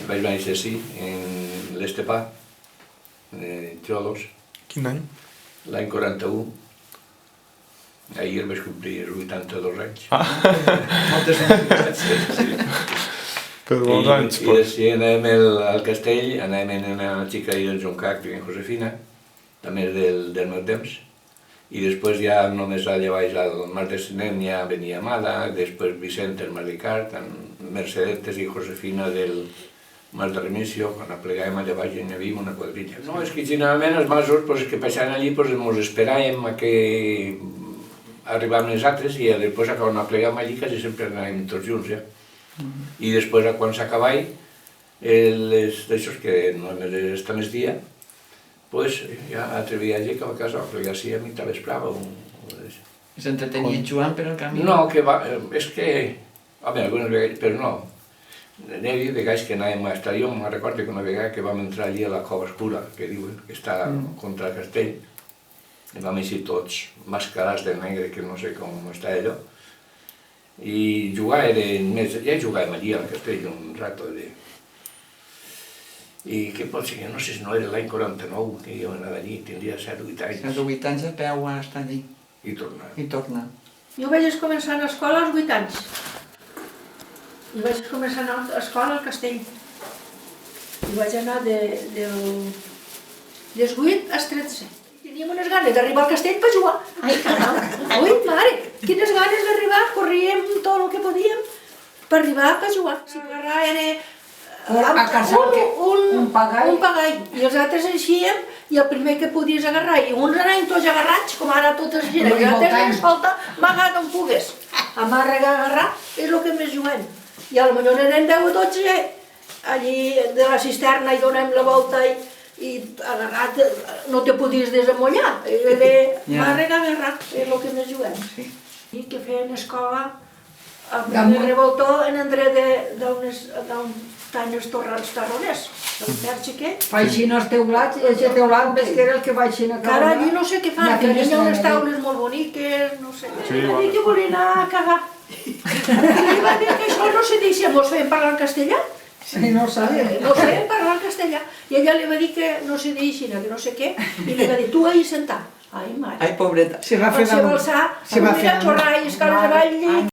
Vaig néixer, sí, en l'Estepà, Xodos. Quin any? L'any 41. Ahir vaig complir els 82 anys. Moltes felicitats. Sí. Per molts anys, I si anem al castell, anem en una xica del Joncac, en Josefina, també del meu temps. I després ja només allà baix al Mas de Sinem ja venia Amada, després Vicent el Mas de Cart, Mercedetes i Josefina del Mas de Remissio, quan aplegàvem allà baix i hi havia una quadrilla. No, és que generalment els masos que passaven allí ens esperàvem a que arribàvem els altres i després quan aplegàvem allí quasi sempre anàvem tots junts, ja. I després quan s'acabava, d'aixòs que només estan el dia, pues ja altre viatge cap a casa, perquè així a mitja vesprada. S'entretenien jugant per el camí? No, que va, és que, home, algunes vegades, però no. N'hi havia vegades que anàvem a estar, jo me'n recordo que una vegada que vam entrar allí a la Cova Escura, que diuen, que està contra el castell, i vam eixir tots mascarats de negre, que no sé com està allò, i jugar era més, ja jugàvem allí al castell un rato de... I què pot ser? No sé si no era l'any 49 que jo anava allí, tindria 7 o 8 anys. 7 o 8 anys a peu a estar allí. I tornar. I tornar. Jo vaig començar a l'escola als 8 anys. I vaig començar a anar a l'escola al castell. I vaig anar dels 8 als 13. Teníem unes ganes d'arribar al castell per jugar. Ai, caram! Ui, mare! Quines ganes d'arribar! Corríem tot el que podíem per arribar a jugar. Si agarrar era... A casa un pagall. Un pagall. I els altres eixíem i el primer que podies agarrar. I uns anaven tots agarrats, com ara totes les gent. I els altres falta amagar on pugues. Amarregar, agarrar, és el que més juguem. I potser n'anem 10 o 12 allí de la cisterna i donem la volta i agarrat no te podies desamollar. Amarregar, agarrar, és el que més juguem. I que feien escola al primer revoltó en endret d'uns tanyes torrents tarroners, el perxe què? Faixin els teulats, el teulat ves que era el que vaixin a Cara, allí no sé què fan, que hi ha unes taules molt boniques, no sé. Va dir que volia anar a cagar. I va dir que això no se deixa, mos feien parlar en castellà. Sí, no ho sabia. Mos feien parlar en castellà. I ella li va dir que no se deixin, que no sé què, i li va dir, tu ahí sentar. Ai, mare. Ai, pobreta. Se va fer Se va alçar, se va xorrar i escales avall.